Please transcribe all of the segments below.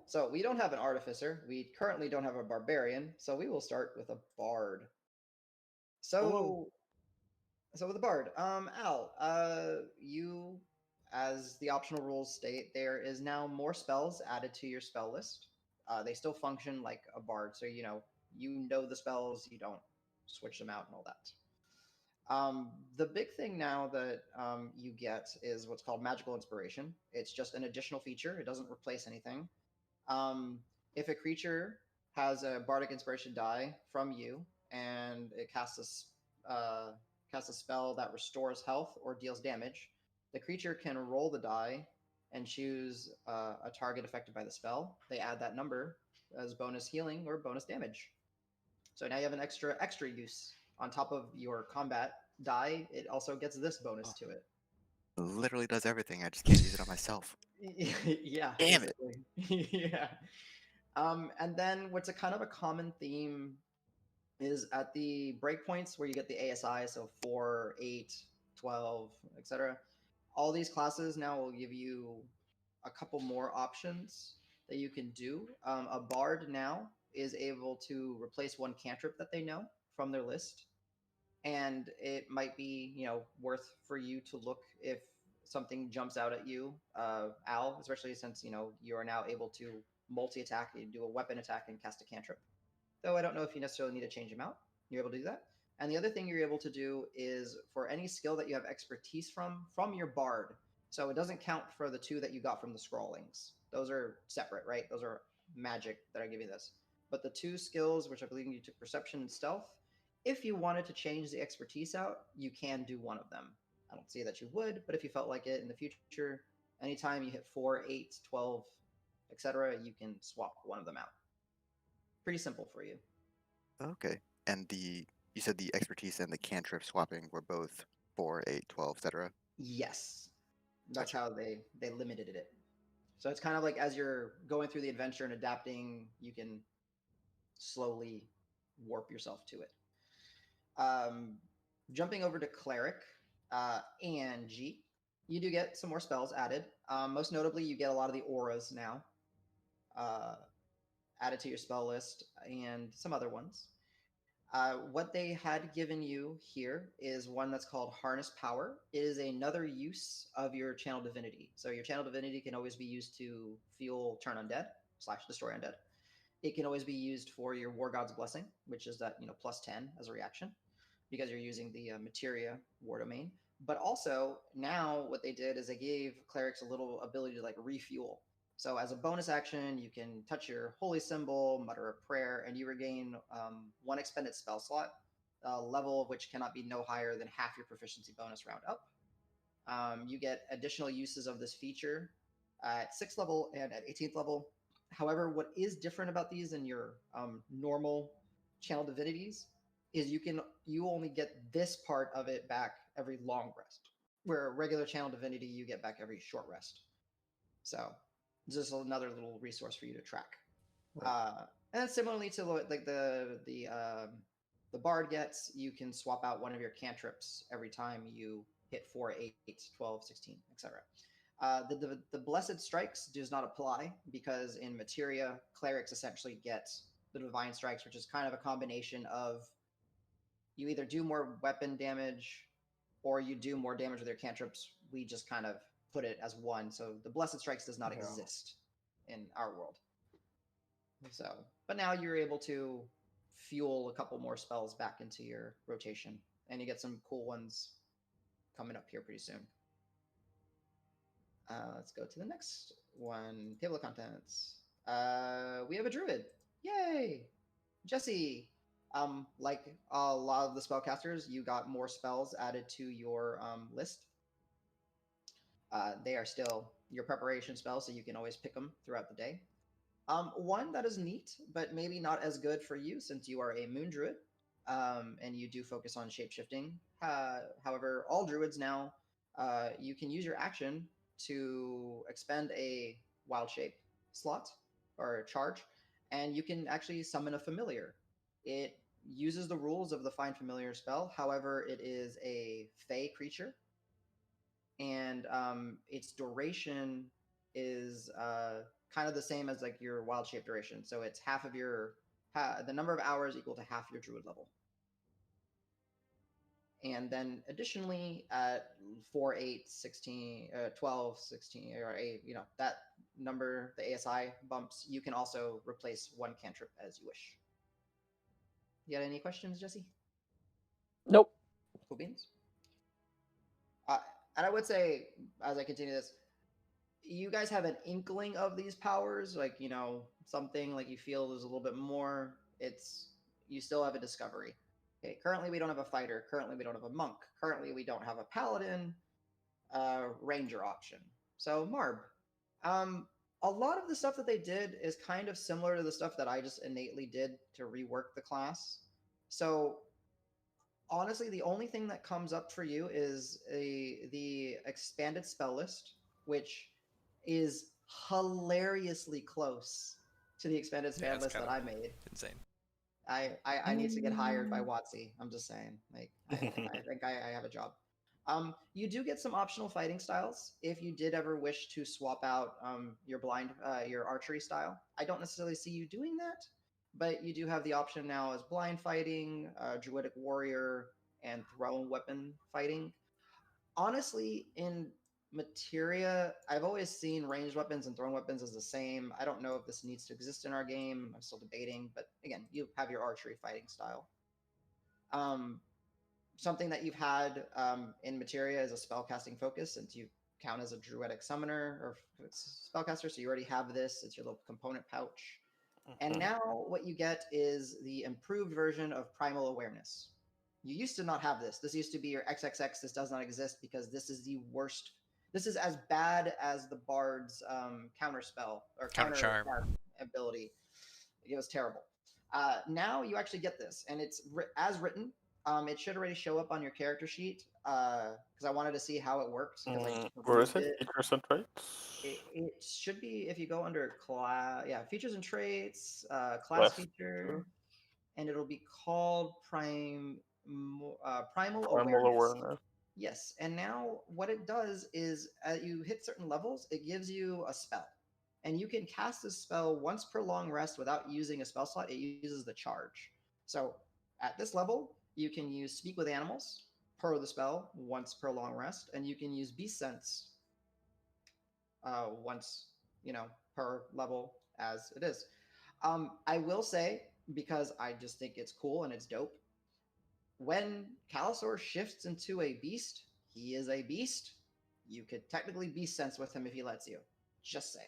So we don't have an artificer. We currently don't have a barbarian. So we will start with a bard. Hello. So so with the bard, Al, you, as the optional rules state, there is now more spells added to your spell list. They still function like a bard, so you know the spells. You don't switch them out and all that. The big thing now that you get is what's called magical inspiration. It's just an additional feature. It doesn't replace anything. Um, if a creature has a bardic inspiration die from you and it casts a spell that restores health or deals damage, the creature can roll the die and choose a target affected by the spell. They add that number as bonus healing or bonus damage. So now you have an extra use on top of your combat die. It also gets this bonus Oh, to it. Literally does everything. I just can't use it on myself. Yeah, Damn it. basically. Yeah. And then what's a kind of a common theme is at the breakpoints where you get the ASI, so 4, 8, 12, etc. All these classes now will give you a couple more options that you can do. A bard now is able to replace one cantrip that they know from their list, and it might be worth for you to look if something jumps out at you, Al, especially since you are now able to multi-attack, you do a weapon attack and cast a cantrip. Though I don't know if you necessarily need to change them out. You're able to do that. And the other thing you're able to do is for any skill that you have expertise from your bard. So it doesn't count for the two that you got from the scrawlings. Those are separate, right? Those are magic that I give you this. But the two skills, which I believe you took perception and stealth, if you wanted to change the expertise out, you can do one of them. I don't see that you would, but if you felt like it in the future, anytime you hit 4, 8, 12, etc., you can swap one of them out. Pretty simple for you. Okay. And you said the expertise and the cantrip swapping were both 4, 8, 12, etc. Yes, that's Gotcha. how they limited it. So it's kind of like as you're going through the adventure and adapting, you can slowly warp yourself to it. Um, Jumping over to Cleric, and G, you do get some more spells added. Most notably, you get a lot of the auras now uh, added to your spell list, and some other ones. What they had given you here is one that's called Harness Power. It is another use of your Channel Divinity. So your Channel Divinity can always be used to fuel Turn Undead / Destroy Undead. It can always be used for your War God's Blessing, which is that plus 10 as a reaction, because you're using the Materia War Domain. But also now what they did is they gave clerics a little ability to like refuel. So as a bonus action, you can touch your holy symbol, mutter a prayer, and you regain one expended spell slot, level of which cannot be no higher than half your proficiency bonus round up. You get additional uses of this feature at 6th level and at 18th level. However, what is different about these than your normal channel divinities is you only get this part of it back every long rest, where regular channel divinity you get back every short rest. So just another little resource for you to track. right. Uh, and similarly to like the bard gets, you can swap out one of your cantrips every time you hit 4, 8, 12, 16, etc. The blessed strikes does not apply because in materia, clerics essentially get the divine strikes, which is kind of a combination of you either do more weapon damage or you do more damage with your cantrips. We just kind of put it as one. So the blessed strikes does not Yeah. exist in our world. So, but now you're able to fuel a couple more spells back into your rotation, and you get some cool ones coming up here pretty soon. Let's go to the next one. Table of contents. We have a druid. Yay, Jesse. Like a lot of the spellcasters, you got more spells added to your list. They are still your preparation spells, so you can always pick them throughout the day. One that is neat, but maybe not as good for you since you are a moon druid, and you do focus on shapeshifting. However, all druids now, you can use your action to expend a wild shape slot or charge, and you can actually summon a familiar. It uses the rules of the Find Familiar spell. However, it is a fey creature, and its duration is kind of the same as like your wild shape duration. So it's half of your the number of hours equal to half your druid level. And then additionally at 4, 8, 16, 12, 16, or 8, that number, the ASI bumps, you can also replace one cantrip as you wish. You got any questions, Jesse? Nope. Cool beans. And I would say, as I continue this, you guys have an inkling of these powers, like, something like you feel there's a little bit more. You still have a discovery. Okay, currently we don't have a fighter. Currently we don't have a monk. Currently we don't have a paladin ranger option. So Marb, a lot of the stuff that they did is kind of similar to the stuff that I just innately did to rework the class. So honestly, the only thing that comes up for you is the expanded spell list, which is hilariously close to the expanded spell list that I made. Insane. I need to get hired by WotC. I'm just saying. Like, I think I have a job. You do get some optional fighting styles if you did ever wish to swap out your archery style. I don't necessarily see you doing that, but you do have the option now as blind fighting, druidic warrior, and thrown weapon fighting. Honestly, in materia, I've always seen ranged weapons and thrown weapons as the same. I don't know if this needs to exist in our game. I'm still debating, but again, you have your archery fighting style. Something that you've had in materia is a spellcasting focus, since you count as a druidic summoner or spellcaster, so you already have this. It's your little component pouch. And now what you get is the improved version of Primal Awareness. You used to not have this. This used to be your XXX. This does not exist because this is the worst. This is as bad as the Bard's counter spell or counter charm ability. It was terrible. Now you actually get this, and it's as written. It should already show up on your character sheet because I wanted to see how it works. Where is it? Features and traits? It should be if you go under class, features and traits, class feature, and it'll be called Primal Awareness. Yes, and now what it does is you hit certain levels, it gives you a spell. And you can cast this spell once per long rest without using a spell slot. It uses the charge. So at this level, you can use Speak with Animals per the spell once per long rest, and you can use Beast Sense once, per level as it is. I will say, because I just think it's cool and it's dope, when Calisaur shifts into a beast, he is a beast. You could technically Beast Sense with him if he lets you. Just saying.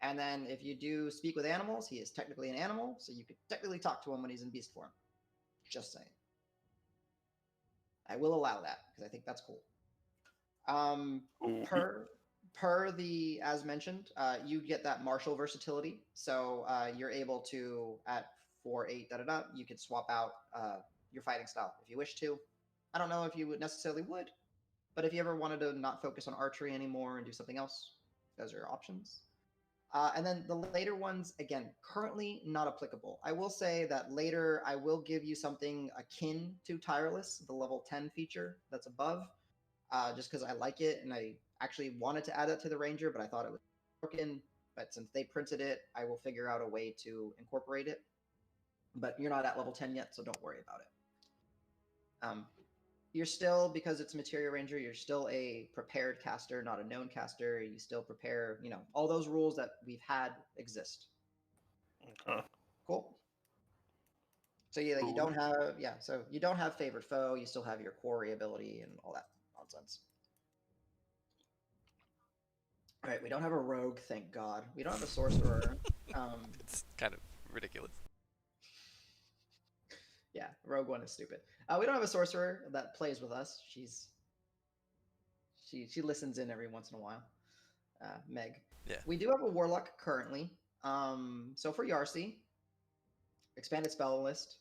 And then if you do Speak with Animals, he is technically an animal, so you could technically talk to him when he's in beast form. Just saying. I will allow that because I think that's cool. Per the, as mentioned, you get that martial versatility. So you're able to, at 4, 8, you could swap out your fighting style if you wish to. I don't know if you would necessarily would, but if you ever wanted to not focus on archery anymore and do something else, those are your options. And then the later ones, again, currently not applicable. I will say that later I will give you something akin to Tireless, the level 10 feature that's above, just because I like it and I actually wanted to add it to the Ranger, but I thought it was broken. But since they printed it, I will figure out a way to incorporate it. But you're not at level 10 yet, so don't worry about it. You're still, because it's Materia Ranger, you're still a prepared caster, not a known caster. You still prepare, all those rules that we've had exist. Okay. Cool. So you don't have favorite foe. You still have your quarry ability and all that nonsense. All right, we don't have a rogue, thank God. We don't have a sorcerer. It's kind of ridiculous. Yeah, Rogue One is stupid. We don't have a sorcerer that plays with us. She listens in every once in a while. Meg. Yeah. We do have a warlock currently. So for Yarsi, expanded spell list.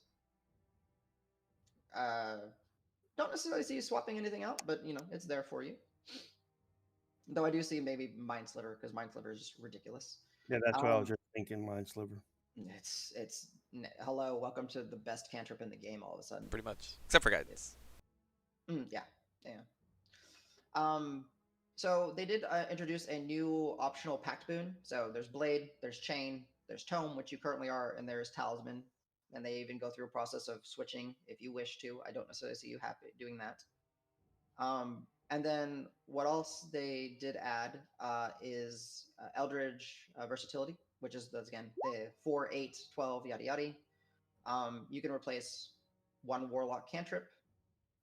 Don't necessarily see you swapping anything out, but it's there for you. Though I do see maybe Mind Sliver, because Mind Sliver is just ridiculous. Yeah, that's what I was just thinking, Mind Sliver. It's hello, welcome to the best cantrip in the game all of a sudden. Pretty much. Except for guidance. Yeah. So they did introduce a new optional pact boon. So there's Blade, there's Chain, there's Tome, which you currently are, and there's Talisman. And they even go through a process of switching if you wish to. I don't necessarily see you happy doing that. And then what else they did add is Eldritch versatility, which is again the 4, 8, 12, yada yada. You can replace one Warlock cantrip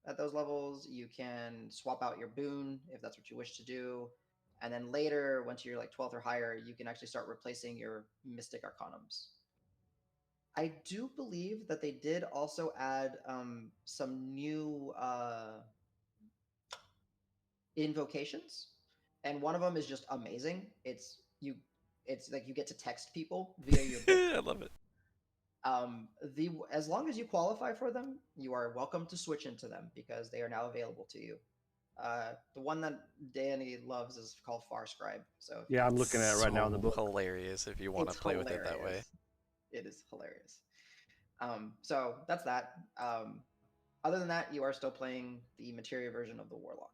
at those levels. You can swap out your boon if that's what you wish to do. And then later, once you're like 12th or higher, you can actually start replacing your Mystic Arcanums. I do believe that they did also add some new invocations, and one of them is just amazing. It's like you get to text people via your book. I love it. As long as you qualify for them, you are welcome to switch into them because they are now available to you. The one that Danny loves is called Far Scribe. So Yeah, I'm looking at it right now in the book. Hilarious if you want to play with it that way. It is hilarious. So that's that. Other than that, you are still playing the materia version of the Warlock.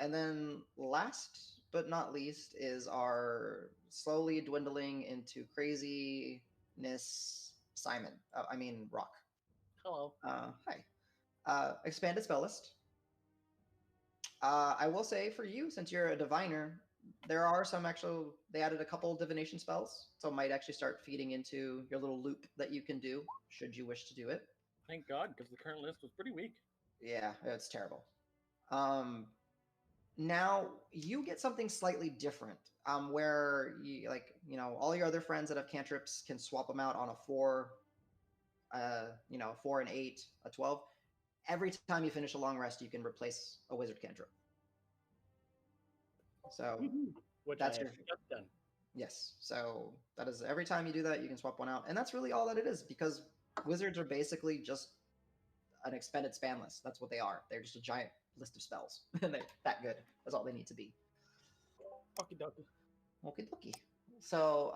And then last but not least is our slowly dwindling into craziness Simon. Rock. Hello. Hi. Expanded Spellist. I will say for you, since you're a diviner, there are some actual. They added a couple divination spells, so it might actually start feeding into your little loop that you can do should you wish to do it. Thank God, because the current list was pretty weak. Yeah, it's terrible. Now you get something slightly different, where you all your other friends that have cantrips can swap them out on a 4, 4 and 8, a 12. Every time you finish a long rest, you can replace a wizard cantrip. So Which that's I have just done. Yes. So that is every time you do that, you can swap one out, and that's really all that it is because wizards are basically just an expended spam list. That's what they are. They're just a giant list of spells, and they're that good. That's all they need to be. Okie dokie. Okie dokie. So,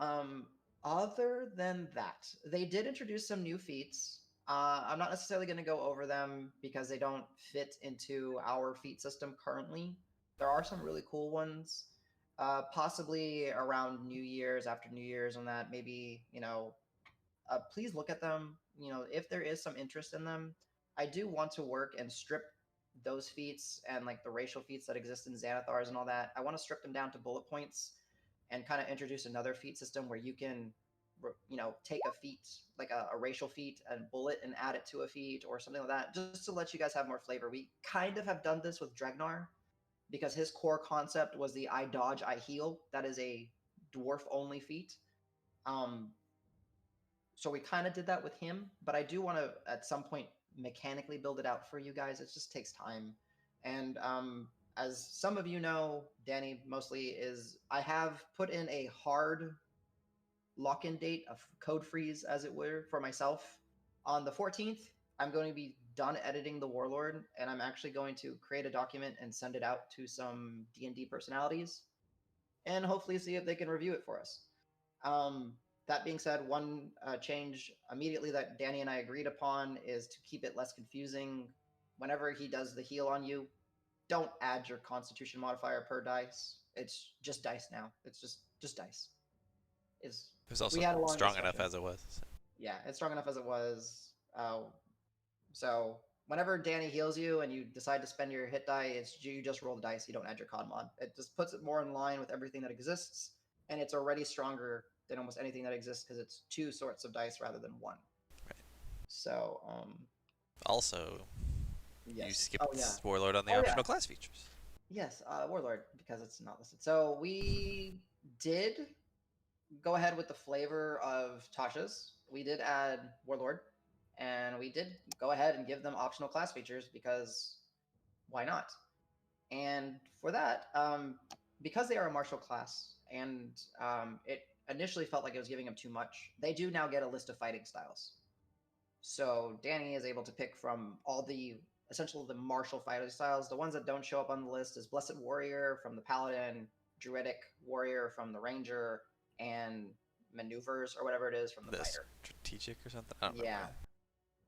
other than that, they did introduce some new feats. I'm not necessarily going to go over them because they don't fit into our feat system currently. There are some really cool ones. Possibly around New Year's, after New Year's, on that, maybe, please look at them. If there is some interest in them, I do want to work and strip those feats and like the racial feats that exist in Xanathars and all that. I want to strip them down to bullet points and kind of introduce another feat system where you can, take a feat, like a racial feat, and bullet and add it to a feat or something like that, just to let you guys have more flavor. We kind of have done this with Dregnar because his core concept was the I dodge, I heal. That is a dwarf only feat. So we kind of did that with him, but I do want to at some point mechanically build it out for you guys. It just takes time. And as some of you know, Danny mostly I have put in a hard lock-in date, of code freeze as it were, for myself. On the 14th, I'm going to be done editing the Warlord, and I'm actually going to create a document and send it out to some D&D personalities and hopefully see if they can review it for us. That being said, one change immediately that Danny and I agreed upon is to keep it less confusing. Whenever he does the heal on you, don't add your Constitution modifier per dice. It's just dice now. It's just dice. It was also strong enough as it was. So. Yeah, it's strong enough as it was. So whenever Danny heals you and you decide to spend your hit die, you just roll the dice. You don't add your con mod. It just puts it more in line with everything that exists, and it's already stronger than almost anything that exists because it's 2 sorts of dice rather than 1. Right. So, also, yes. you skipped Warlord on the optional class features. Yes, Warlord, because it's not listed. So we did go ahead with the flavor of Tasha's. We did add Warlord, and we did go ahead and give them optional class features because why not? And for that, because they are a martial class, and it initially felt like it was giving them too much, they do now get a list of fighting styles. So Danny is able to pick from all essentially the martial fighting styles. The ones that don't show up on the list is Blessed Warrior from the Paladin, Druidic Warrior from the Ranger, and Maneuvers or whatever it is from the Fighter. Strategic or something? I don't remember.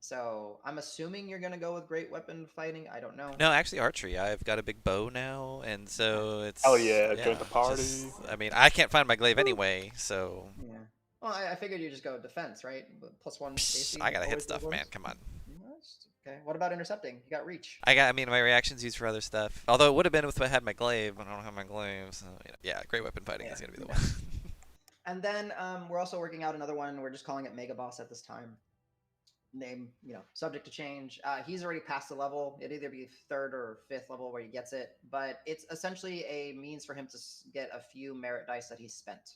So I'm assuming you're gonna go with great weapon fighting. I don't know. No, actually archery. I've got a big bow now, and so it's. Oh yeah, join the party. I mean, I can't find my glaive anyway, so. Yeah. Well, I figured you just go defense, right? +1 AC. I gotta hit always stuff, goes. man. Come on. Okay. What about intercepting? You got reach. I mean, my reactions used for other stuff. Although it would have been if I had my glaive, but I don't have my glaive. So, yeah, great weapon fighting is gonna be the one. And then we're also working out another one. We're just calling it Mega Boss at this time. Name, subject to change. He's already passed the level. It'd either be 3rd or 5th level where he gets it, but it's essentially a means for him to get a few merit dice that he's spent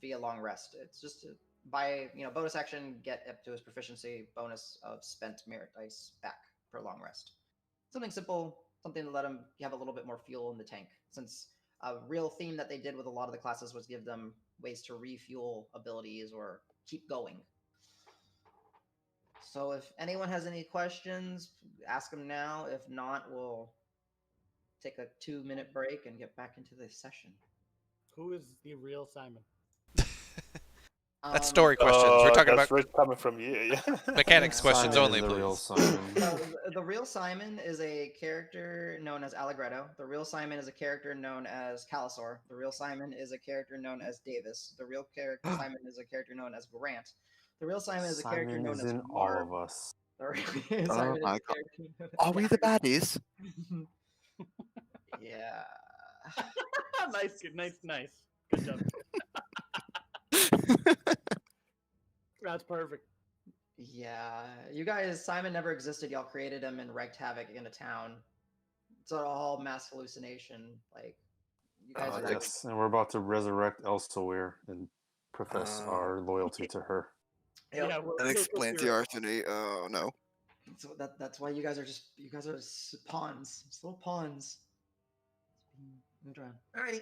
via long rest. It's just to, by bonus action, get up to his proficiency bonus of spent merit dice back per long rest. Something simple, something to let him have a little bit more fuel in the tank, since a real theme that they did with a lot of the classes was give them ways to refuel abilities or keep going. So if anyone has any questions, ask them now. If not, we'll take a 2-minute break and get back into the session. Who is the real Simon? That's story questions. We're talking that's about right coming from you. Yeah. mechanics questions Simon only, is the please. real Simon. The real Simon is a character known as Allegretto. The real Simon is a character known as Calisor. The real Simon is a character known as Davis. The real character Simon is a character known as Grant. The real Simon is a character known as in all of us. The real Simon is my a character known as Are we the baddies? Yeah. nice. Good job. That's perfect. Yeah, you guys, Simon never existed. Y'all created him and wreaked havoc in a town. It's all mass hallucination. Like, you guys are Yes, and we're about to resurrect Elstoware and profess our loyalty to her. Yep. Yeah, That explains the arsony. Oh no. So that's why you guys are pawns, just little pawns. Moved around. Alrighty.